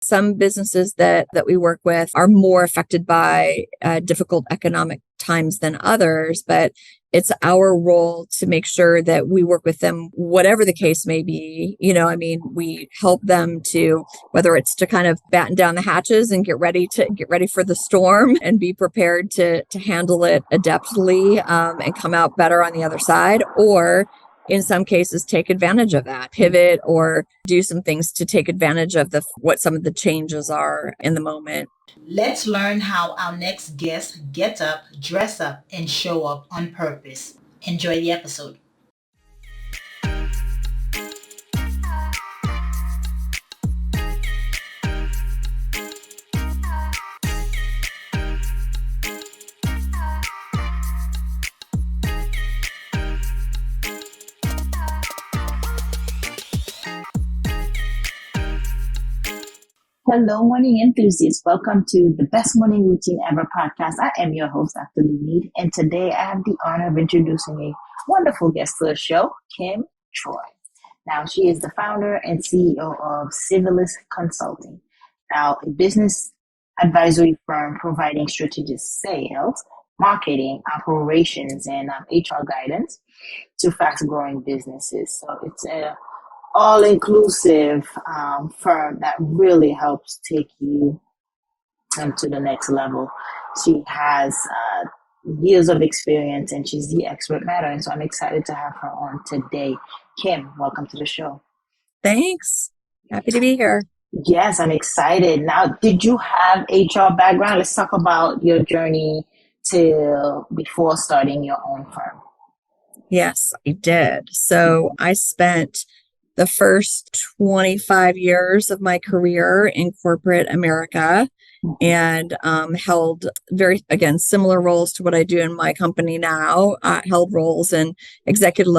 Some businesses that we work with are more affected by difficult economic times than others, but it's our role to make sure that we work with them, whatever the case may be. We help them to, whether it's to kind of batten down the hatches and get ready for the storm and be prepared to handle it adeptly, and come out better on the other side, or in some cases take advantage of that, pivot or do some things to take advantage of what some of the changes are in the moment. Let's learn how our next guest gets up, dress up, and show up on purpose. Enjoy the episode. Hello, morning enthusiasts. Welcome to the Best Morning Routine Ever podcast. I am your host, Dr. Lee, and today I have the honor of introducing a wonderful guest to the show, Kim Troy. Now, she is the founder and CEO of Civilis Consulting. Now, a business advisory firm providing strategic sales, marketing, operations, and HR guidance to fast-growing businesses. So it's a all-inclusive firm that really helps take you to the next level. She has years of experience and she's the expert matter. And so I'm excited to have her on today. Kim, welcome to the show. Thanks. Happy to be here. Yes, I'm excited. Now, did you have HR background? Let's talk about your journey to before starting your own firm. Yes, I did. So I spent the first 25 years of my career in corporate America and held similar roles to what I do in my company now. Held roles in executive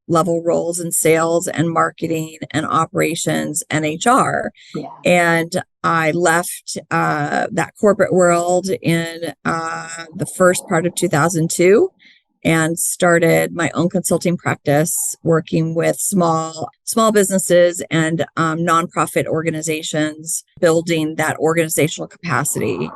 level roles in sales and marketing and operations and HR. Yeah. And I left that corporate world in the first part of 2002. And started my own consulting practice working with small businesses and nonprofit organizations, building that organizational capacity,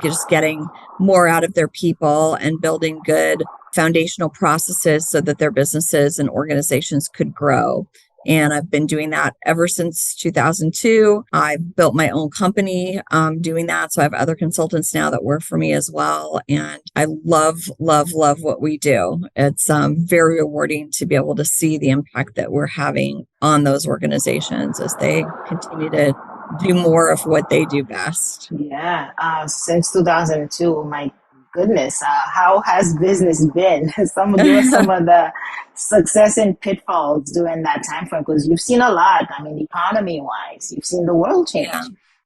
just getting more out of their people and building good foundational processes so that their businesses and organizations could grow. And I've been doing that ever since 2002. I've built my own company doing that. So I have other consultants now that work for me as well. And I love, love, love what we do. It's very rewarding to be able to see the impact that we're having on those organizations as they continue to do more of what they do best. Yeah. Since 2002, my goodness, how has business been? Give us some of the success and pitfalls during that time frame, because you've seen a lot. I mean, economy wise, you've seen the world change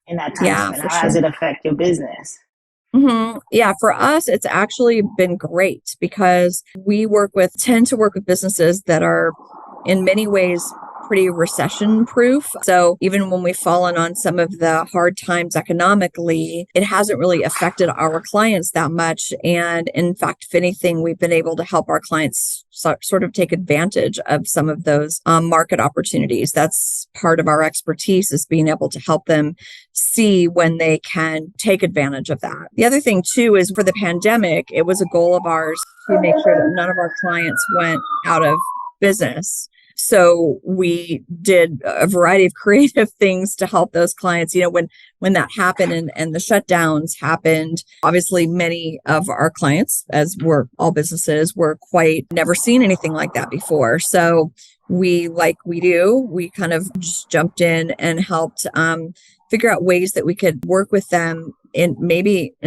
in that time frame. How has it affect your business? Mm-hmm. Yeah, for us, it's actually been great because we tend to work with businesses that are in many ways pretty recession proof. So even when we've fallen on some of the hard times economically, it hasn't really affected our clients that much. And in fact, if anything, we've been able to help our clients sort of take advantage of some of those market opportunities. That's part of our expertise, is being able to help them see when they can take advantage of that. The other thing too is, for the pandemic, it was a goal of ours to make sure that none of our clients went out of business. So we did a variety of creative things to help those clients. When that happened and the shutdowns happened, obviously many of our clients, as we're all businesses, were quite never seen anything like that before. So we kind of just jumped in and helped figure out ways that we could work with them in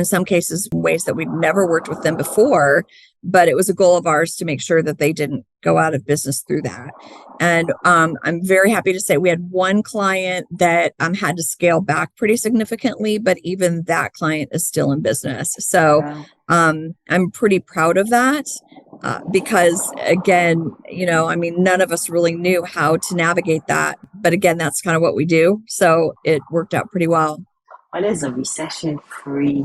some cases ways that we'd never worked with them before. But it was a goal of ours to make sure that they didn't go out of business through that. And I'm very happy to say we had one client that had to scale back pretty significantly, but even that client is still in business. So I'm pretty proud of that because, again, none of us really knew how to navigate that. But again, that's kind of what we do. So it worked out pretty well. What is a recession-free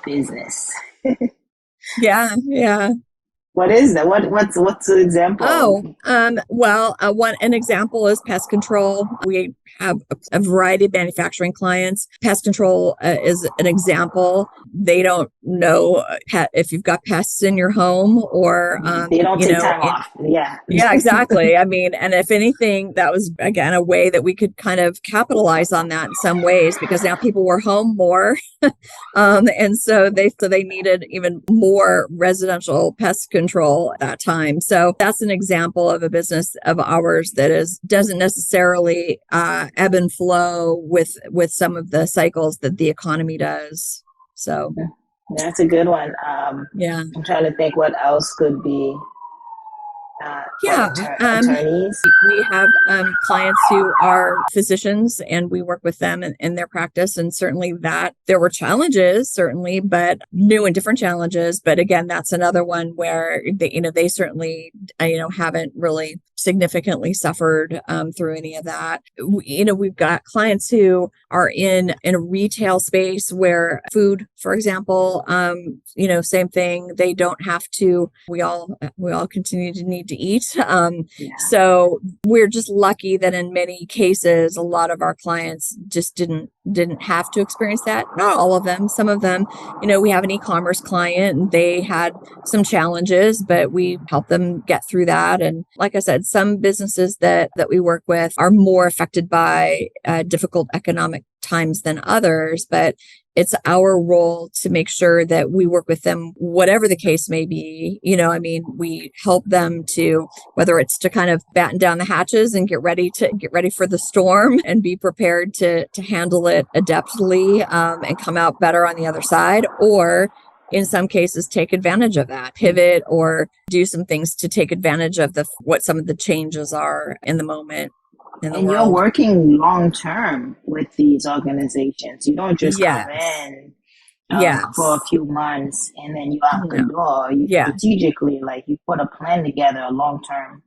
business? Yeah. What is that? What's the example? Oh, well, an example is pest control. We have a variety of manufacturing clients. Pest control is an example. They don't know if you've got pests in your home or, They don't take time off. Yeah. yeah, exactly. I mean, and if anything, that was again a way that we could kind of capitalize on that in some ways because now people were home more, and so they needed even more residential pest control at that time. So that's an example of a business of ours that doesn't necessarily ebb and flow with some of the cycles that the economy does. So That's a good one. yeah. I'm trying to think what else could be for Yeah, attorneys. we have clients who are physicians, and we work with them in their practice. And certainly that there were challenges, certainly, but new and different challenges. But again, that's another one where they certainly haven't really significantly suffered through any of that. We've got clients who are in a retail space where food, for example, same thing. They don't have to. We all continue to need to eat. Yeah. So we're just lucky that in many cases, a lot of our clients just didn't have to experience that. Not all of them. Some of them, we have an e-commerce client and they had some challenges, but we helped them get through that. And like I said, some businesses that we work with are more affected by difficult economic times than others, but it's our role to make sure that we work with them, whatever the case may be. We help them to, whether it's to kind of batten down the hatches and get ready for the storm and be prepared to handle it adeptly, and come out better on the other side, or in some cases take advantage of that, pivot or do some things to take advantage of what some of the changes are in the moment in the And you're world. working long term with these organizations. You don't just come Yes. in for a Yes. few months and then you out the No. door. You Yeah. strategically, like you put a plan together, long term.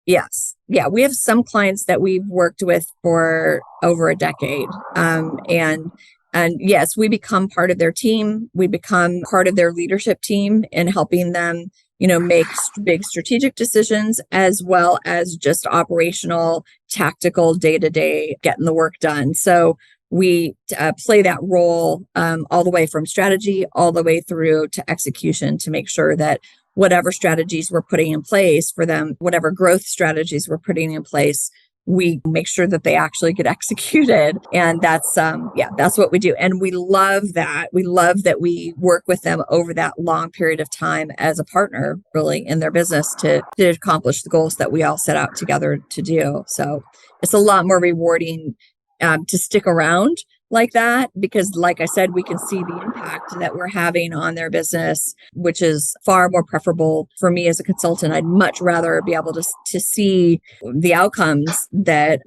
Yes. Yeah. We have some clients that we've worked with for over a decade. And yes, we become part of their team. We become part of their leadership team in helping them, make big strategic decisions as well as just operational, tactical, day-to-day getting the work done. So we play that role all the way from strategy all the way through to execution to make sure that whatever strategies we're putting in place for them, whatever growth strategies we're putting in place, we make sure that they actually get executed. And that's what we do. And we love that. We love that we work with them over that long period of time as a partner, really, in their business to accomplish the goals that we all set out together to do. So it's a lot more rewarding to stick around like that, because like I said, we can see the impact that we're having on their business, which is far more preferable for me as a consultant. I'd much rather be able to see the outcomes that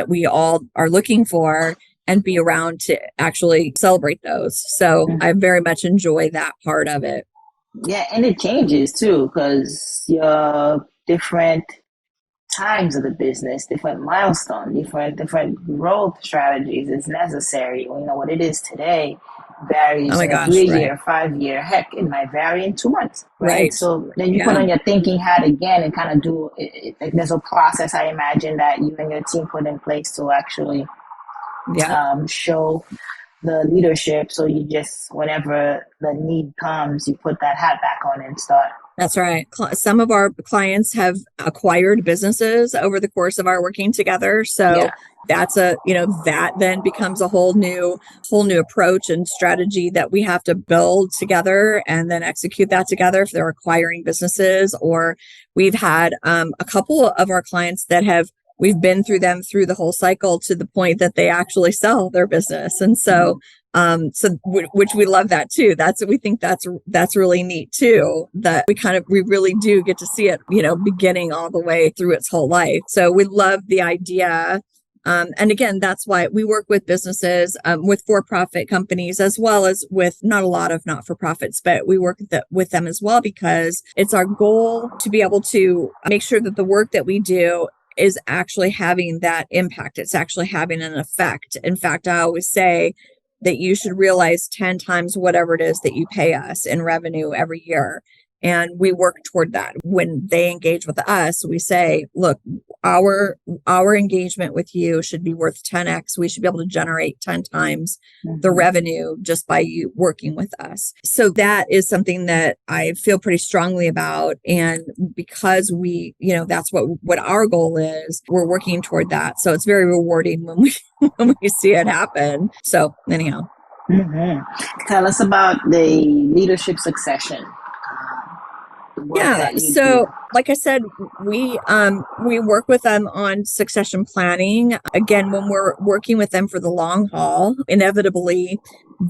we all are looking for and be around to actually celebrate those. So I very much enjoy that part of it. Yeah, and it changes too because your different times of the business, different milestones, different growth strategies is necessary. What it is today Oh varies my in a gosh, right. 3 year, 5 year, heck, it might vary in 2 months, right? Right. So then you put Yeah. on your thinking hat again and kind of do it. Like there's a process I imagine that you and your team put in place to actually Yeah. show the leadership. So you just, whenever the need comes, you put that hat back on and start. That's right. Some of our clients have acquired businesses over the course of our working together. So Yeah. that's that then becomes a whole new approach and strategy that we have to build together and then execute that together if they're acquiring businesses. Or we've had a couple of our clients that we've been through them through the whole cycle to the point that they actually sell their business. And so which we love that too. We think that's really neat too, that we really do get to see it, beginning all the way through its whole life. So we love the idea. And again, that's why we work with businesses, with for-profit companies, as well as with not a lot of not-for-profits, but we work with them as well, because it's our goal to be able to make sure that the work that we do is actually having that impact. It's actually having an effect. In fact, I always say that you should realize 10 times whatever it is that you pay us in revenue every year. And we work toward that. When they engage with us, we say, look, our engagement with you should be worth 10x. We should be able to generate 10 times the revenue just by you working with us. So that is something that I feel pretty strongly about. And because we, that's what our goal is, we're working toward that. So it's very rewarding when we when we see it happen. So anyhow. Tell us about the leadership succession, the work Yeah. that you do. So like I said, we work with them on succession planning. Again, when we're working with them for the long haul, inevitably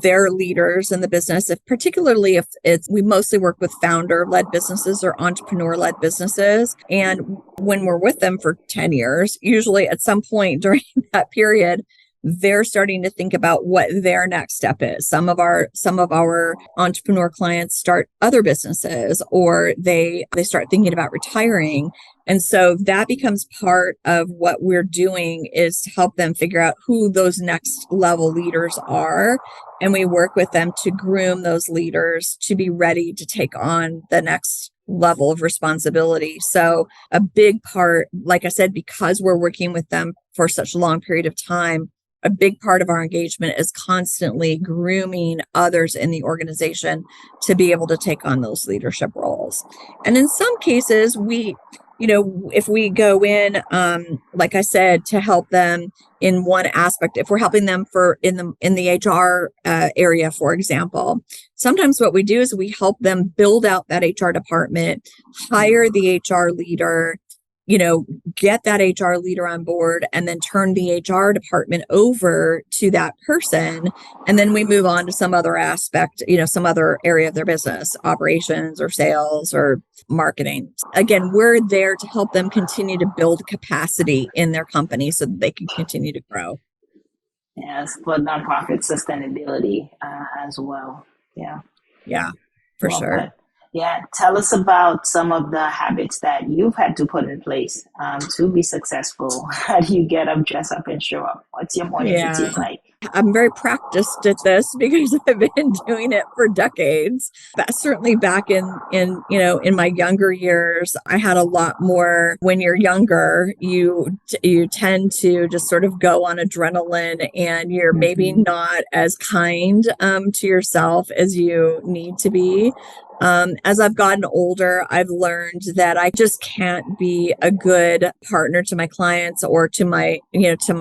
they're leaders in the business. If particularly if it's we mostly work with founder-led businesses or entrepreneur-led businesses. And when we're with them for 10 years, usually at some point during that period, they're starting to think about what their next step is. Some of our entrepreneur clients start other businesses, or they start thinking about retiring. And so that becomes part of what we're doing, is to help them figure out who those next level leaders are. And we work with them to groom those leaders to be ready to take on the next level of responsibility. So a big part, like I said, because we're working with them for such a long period of time, a big part of our engagement is constantly grooming others in the organization to be able to take on those leadership roles. And in some cases, if we go in, like I said, to help them in one aspect, if we're helping them in the HR area, for example, sometimes what we do is we help them build out that HR department, hire the HR leader, get that HR leader on board, and then turn the HR department over to that person. And then we move on to some other aspect, some other area of their business, operations or sales or marketing. Again, we're there to help them continue to build capacity in their company so that they can continue to grow. Yes, for nonprofit sustainability as well. Yeah. Yeah, for Well sure. put. Yeah, tell us about some of the habits that you've had to put in place to be successful. How do you get up, dress up, and show up? What's your morning Yeah. routine like? I'm very practiced at this because I've been doing it for decades. But certainly back in my younger years, I had a lot more. When you're younger, you tend to just sort of go on adrenaline, and you're maybe not as kind to yourself as you need to be. As I've gotten older, I've learned that I just can't be a good partner to my clients or to my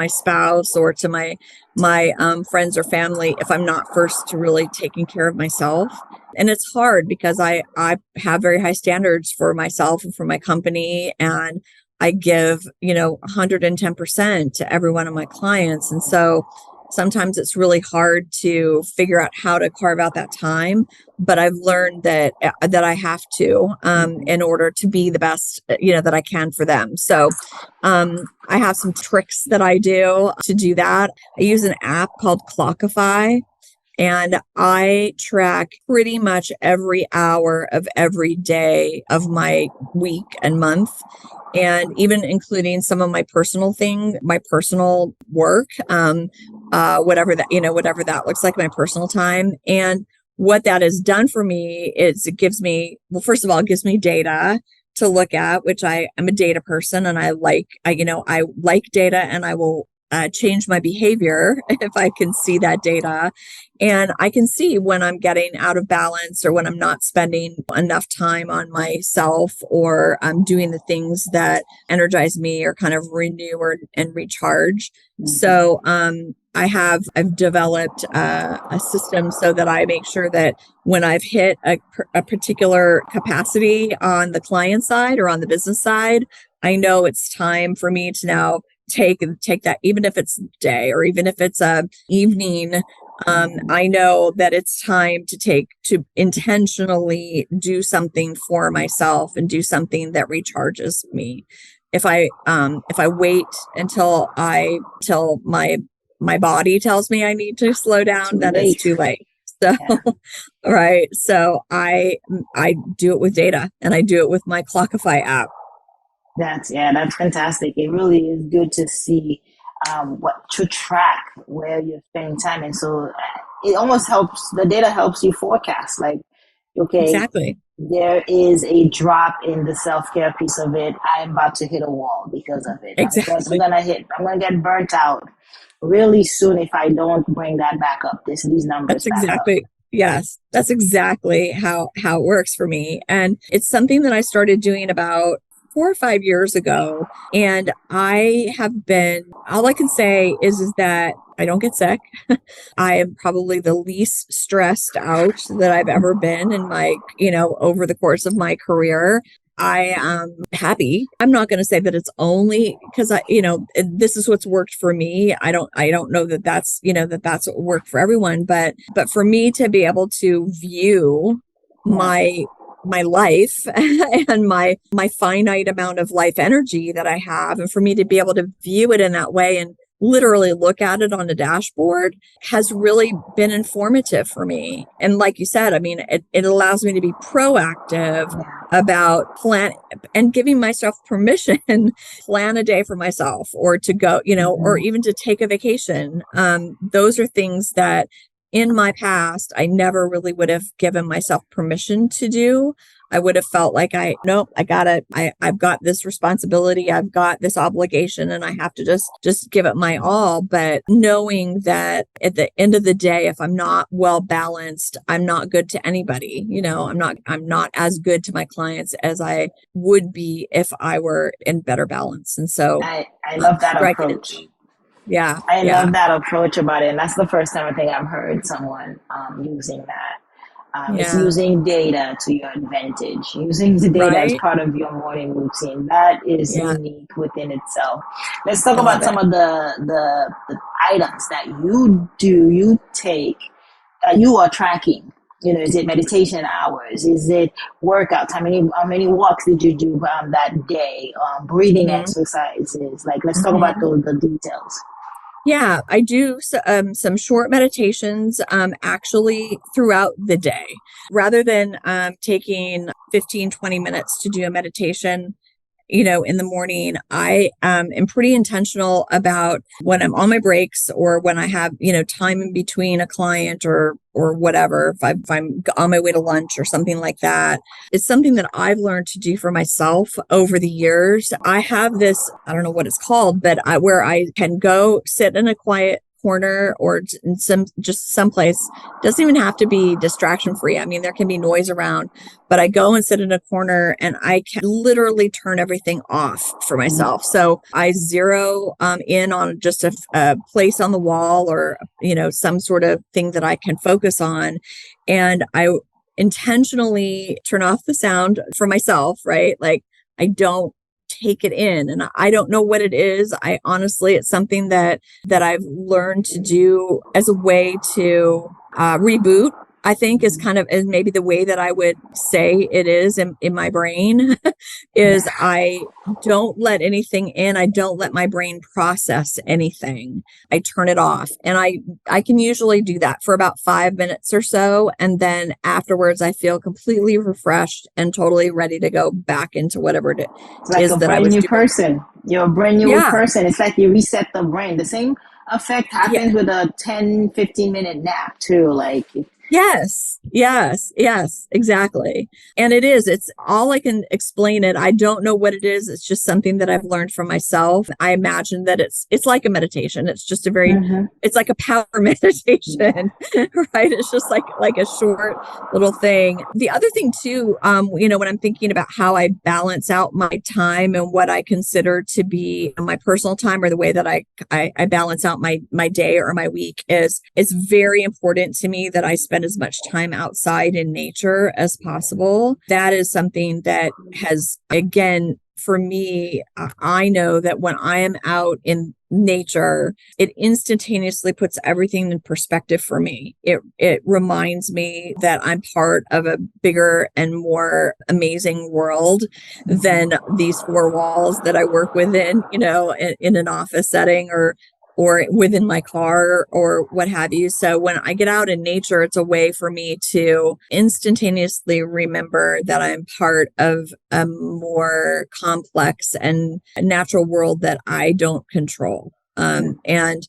spouse or to my friends or family if I'm not first really taking care of myself. And it's hard because I have very high standards for myself and for my company. And I give, 110% to every one of my clients. And so sometimes it's really hard to figure out how to carve out that time. But I've learned that I have to in order to be the best, that I can for them. So I have some tricks that I do to do that. I use an app called Clockify, and I track pretty much every hour of every day of my week and month, and even including some of my personal work, whatever that looks like, my personal time. And what that has done for me is it gives me, well, first of all, it gives me data to look at, which I'm a data person, and I like data, and I will change my behavior if I can see that data. And I can see when I'm getting out of balance or when I'm not spending enough time on myself, or I'm doing the things that energize me or kind of renew and recharge. So I've developed a system so that I make sure that when I've hit a particular capacity on the client side or on the business side, I know it's time for me to now take that, even if it's day or even if it's a evening. I know that it's time to intentionally do something for myself and do something that recharges me. If I wait until my body tells me I need to slow down, Too then it's late. too late. So, Yeah. right. So I do it with data, and I do it with my Clockify app. That's fantastic. It really is good to see what to track where you're spending time, and so it almost helps. The data helps you forecast, like, okay, Exactly. there is a drop in the self care piece of it. I'm about to hit a wall because of it. I'm Exactly. gonna get burnt out really soon if I don't bring that back up. These numbers That's back up. exactly, yes, that's exactly how it works for me. And it's something that I started doing about 4 or 5 years ago. And I have been, all I can say is that I don't get sick. I am probably the least stressed out that I've ever been in my, over the course of my career. I am happy. I'm not going to say that it's only because this is what's worked for me. I don't know that that's what worked for everyone, but for me to be able to view Yeah. my life and my finite amount of life energy that I have, and for me to be able to view it in that way and literally look at it on the dashboard has really been informative for me. And like you said, I mean, it allows me to be proactive Yeah. about plan and giving myself permission, plan a day for myself or to go, or Mm-hmm. even to take a vacation. Those are things that in my past, I never really would have given myself permission to do. I would have felt like nope, I've got this responsibility, I've got this obligation, and I have to just give it my all. But knowing that at the end of the day, if I'm not well balanced, I'm not good to anybody. I'm not as good to my clients as I would be if I were in better balance. And so I love that striking it. approach. Yeah, I yeah, love that approach about it. And that's the first time I think I've heard someone using that. It's yeah. using data to your advantage, using the data as Right. part of your morning routine. That is Yeah. unique within itself. Let's talk I love about some it. of the items that you take, you are tracking. Is it meditation hours? Is it workouts? How many walks did you do that day? Breathing Hmm. exercises. Like, let's talk about Hmm. the details. Yeah, I do some short meditations actually throughout the day. Rather than taking 15, 20 minutes to do a meditation, in the morning, I am pretty intentional about when I'm on my breaks or when I have, time in between a client or whatever, if I'm on my way to lunch or something like that. It's something that I've learned to do for myself over the years. I have this, I don't know what it's called, but where I can go sit in a quiet corner or in someplace. Doesn't even have to be distraction free. I mean, there can be noise around, but I go and sit in a corner and I can literally turn everything off for myself. So I zero in on just a place on the wall or, some sort of thing that I can focus on. And I intentionally turn off the sound for myself, right? Like I don't take it in and I don't know what it is. I honestly, it's something that I've learned to do as a way to reboot. I think is kind of is maybe the way that I would say it is in my brain is Yeah. I don't let anything in. I don't let my brain process anything. I turn it off. And I can usually do that for about 5 minutes or so. And then afterwards I feel completely refreshed and totally ready to go back into whatever it It's like is a that I brand was new doing. person. You're a brand new Yeah. person. It's like you reset the brain. The same effect Yeah. happens with a 10-15 minute nap too. Like, Yes, yes, yes, exactly. And it's all I can explain it. I don't know what it is. It's just something that I've learned from myself. I imagine that it's like a meditation. It's just mm-hmm. it's like a power Yeah. meditation, right? It's just like a short little thing. The other thing too, when I'm thinking about how I balance out my time and what I consider to be my personal time or the way that I balance out my day or my week is it's very important to me that I spend as much time outside in nature as possible. That is something that has, again, for me, I know that when I am out in nature, it instantaneously puts everything in perspective for me. It reminds me that I'm part of a bigger and more amazing world than these four walls that I work within, in an office setting or within my car or what have you. So when I get out in nature, it's a way for me to instantaneously remember that I'm part of a more complex and natural world that I don't control. And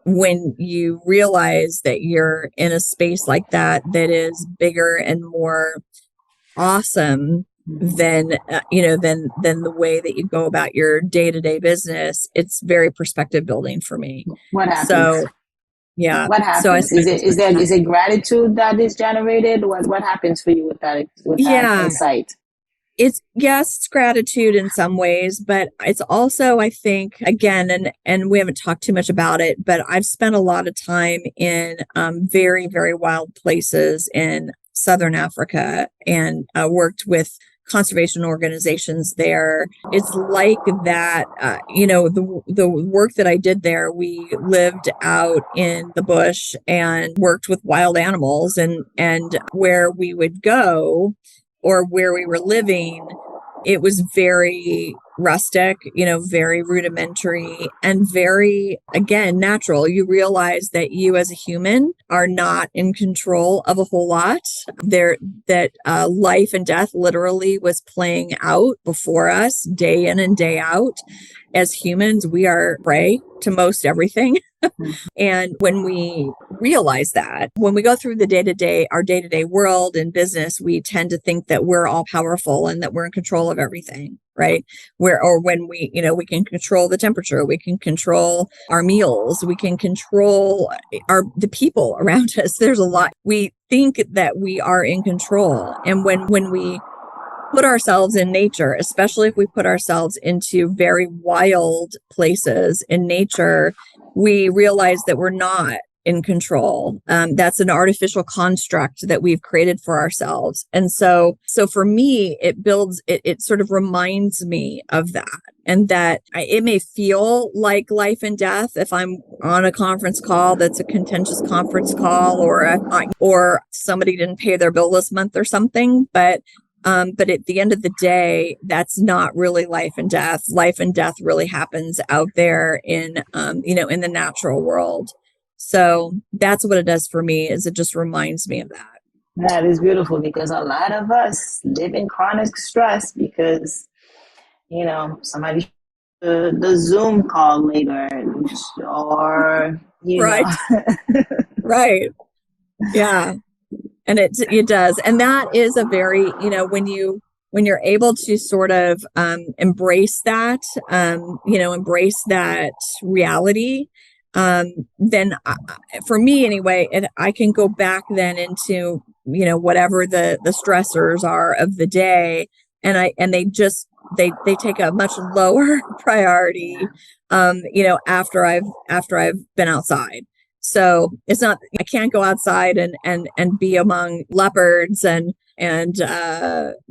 when you realize that you're in a space like that, that is bigger and more awesome than than the way that you go about your day-to-day business. It's very perspective building for me. What happens? So yeah, What so I happens? spend as much time. Is it gratitude that is generated? What happens for you with that Yeah, insight? it's yes, it's gratitude in some ways, but it's also, I think, again, and we haven't talked too much about it, but I've spent a lot of time in very, very wild places in Southern Africa and worked with conservation organizations there. It's like that, the work that I did there, we lived out in the bush and worked with wild animals, and where we would go or where we were living, it was very rustic, very rudimentary and very, again, natural. You realize that you as a human are not in control of a whole lot. There, that life and death literally was playing out before us day in and day out. As humans, we are prey to most everything. And when we realize that, when we go through the day to day, our day to day world and business, we tend to think that we're all powerful and that we're in control of everything, right? Or when we can control the temperature, we can control our meals, we can control the people around us. There's a lot. We think that we are in control. And when we put ourselves in nature, especially if we put ourselves into very wild places in nature, we realize that we're not in control. That's an artificial construct that we've created for ourselves. And so for me, it sort of reminds me of that. And that it may feel like life and death if I'm on a conference call that's a contentious conference call, or somebody didn't pay their bill this month or something. But at the end of the day, that's not really life and death. Life and death really happens out there in in the natural world. So that's what it does for me, is it just reminds me of that. That is beautiful because a lot of us live in chronic stress because, somebody the Zoom call later or, Right. Right. Yeah. And it does. And that is a very, when you're able to sort of embrace that, embrace that reality, then for me anyway, I can go back then into, whatever the stressors are of the day. And they take a much lower priority, after I've been outside. So it's not, I can't go outside and be among leopards and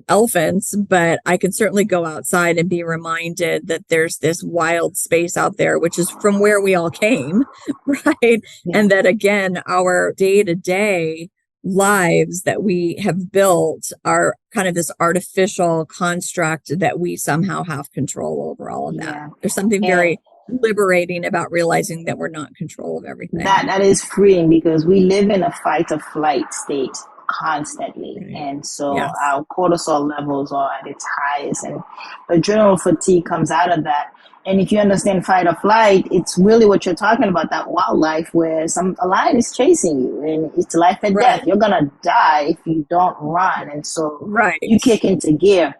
elephants, but I can certainly go outside and be reminded that there's this wild space out there, which is from where we all came, right? Yeah. And that again, our day to day lives that we have built are kind of this artificial construct that we somehow have control over all of that. Yeah. There's something very liberating about realizing that we're not in control of everything. That is freeing because we live in a fight or flight state constantly. Right. And so yes. Our cortisol levels are at its highest and adrenal fatigue comes out of that. And if you understand fight or flight, it's really what you're talking about, that wildlife where a lion is chasing you and it's life and death. You're going to die if you don't run. And so you kick into gear.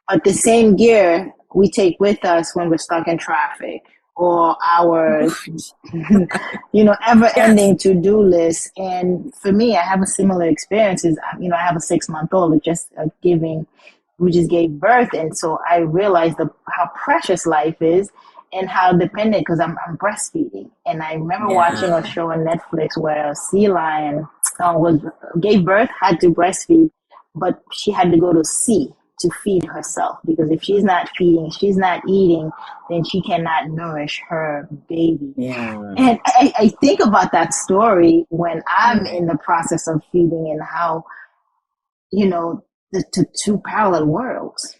But the same gear we take with us when we're stuck in traffic or our, ever-ending to-do list. And for me, I have a similar experience. I have a 6-month-old who just gave birth. And so I realized how precious life is and how dependent, because I'm breastfeeding. And I remember watching a show on Netflix where a sea lion gave birth, had to breastfeed, but she had to go to sea to feed herself, because if she's not feeding, she's not eating, then she cannot nourish her baby. Yeah. And I think about that story when I'm in the process of feeding and how, the two parallel worlds,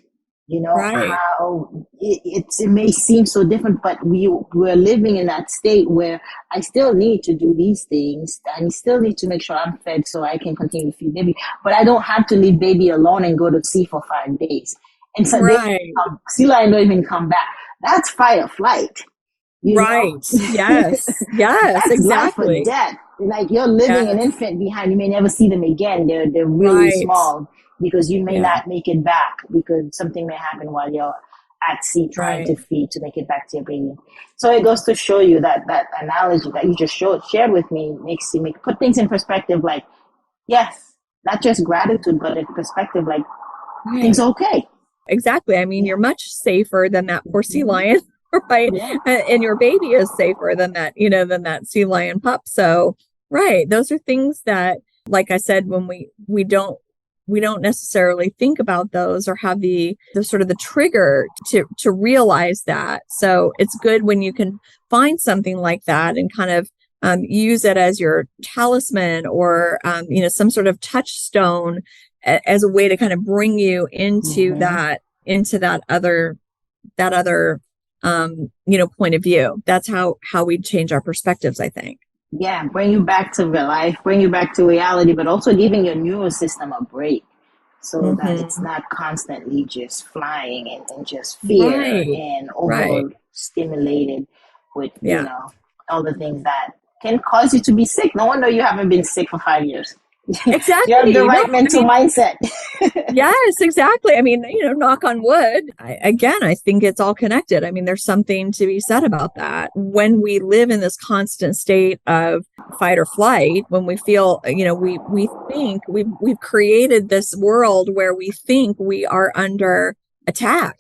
how it may seem so different, but we're living in that state where I still need to do these things. I still need to make sure I'm fed so I can continue to feed baby, but I don't have to leave baby alone and go to sea for 5 days. And so sea lion don't even come back. That's fight or flight. you know? Right. Yes. Yes, That's life or exactly. death. Like you're living an Yes. infant behind. You may never see them again. They're really Right. small because you may Yeah. not make it back because something may happen while you're at sea trying to Right. feed to make it back to your baby. So it goes to show you that that analogy that you just shared with me makes you put things in perspective. Like yes, not just gratitude, but in perspective. Like things Right. are okay. Exactly. I mean, Yeah. you're much safer than that poor sea Mhm. lion, right? Yeah. And your baby is safer than that, than that sea lion pup. So, right. Those are things that, like I said, when we don't necessarily think about those or have the sort of the trigger to realize that. So it's good when you can find something like that and kind of use it as your talisman or some sort of touchstone as a way to kind of bring you Mm-hmm. into that other point of view. That's how we change our perspectives, I think. Yeah, bring you back to real life, bring you back to reality, but also giving your nervous system a break so that it's Hmm. not constantly just flying and just fear Right. and Right. overstimulated with, Yeah. all the things that can cause you to be sick. No wonder you haven't been sick for 5 years. You have the Exactly. No, right I mental mean, mindset. yes, exactly. I mean, knock on wood. I think it's all connected. I mean, there's something to be said about that. When we live in this constant state of fight or flight, when we feel, we think we've created this world where we think we are under attack,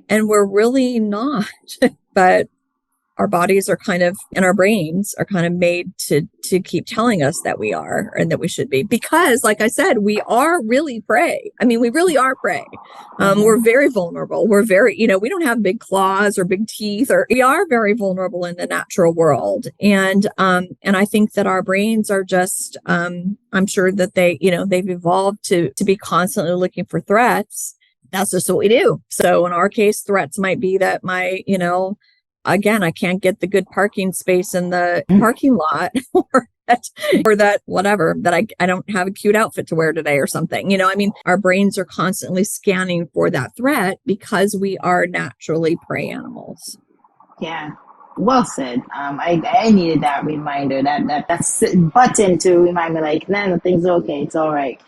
and we're really not. But our bodies are kind of and our brains are kind of made to keep telling us that we are and that we should be, because like I said, we are really prey. I mean, we really are prey. We're Hmm. very vulnerable. We're very, we don't have big claws or big teeth, or we are very vulnerable in the natural world. And I think that our brains are just I'm sure that they've evolved to be constantly looking for threats. That's just what we do. So in our case, threats might be that again, I can't get the good parking space in the parking lot, or that whatever, that I don't have a cute outfit to wear today or something. I mean, our brains are constantly scanning for that threat because we are naturally prey animals. Yeah, well said. I needed that reminder, that's button to remind me, like, nah, no, things are okay. It's all right.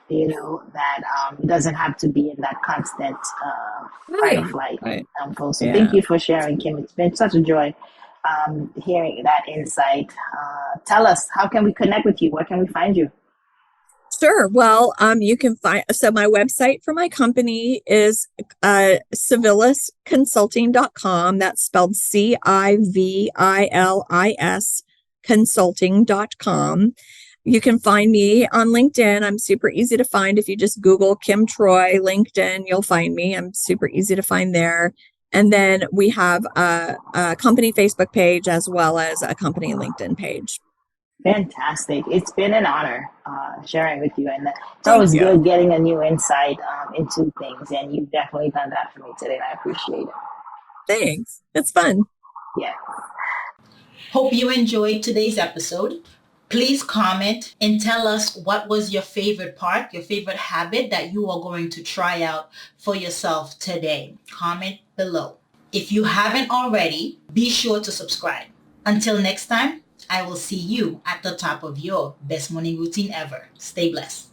That it doesn't have to be in that constant fight or Right. flight. Right. Full. So thank Yeah. you for sharing, Kim. It's been such a joy hearing that insight. Tell us, how can we connect with you? Where can we find you? Sure. Well, you can find, so my website for my company is civilisconsulting.com. That's spelled Civilis consulting.com. You can find me on LinkedIn. I'm super easy to find. If you just Google Kim Troy LinkedIn, you'll find me. I'm super easy to find there. And then we have a company Facebook page as well as a company LinkedIn page. Fantastic. It's been an honor sharing with you. And it's Thank always you. good getting a new insight into things. And you've definitely done that for me today. And I appreciate it. Thanks. It's fun. Yeah. Hope you enjoyed today's episode. Please comment and tell us what was your favorite part, your favorite habit that you are going to try out for yourself today. Comment below. If you haven't already, be sure to subscribe. Until next time, I will see you at the top of your best morning routine ever. Stay blessed.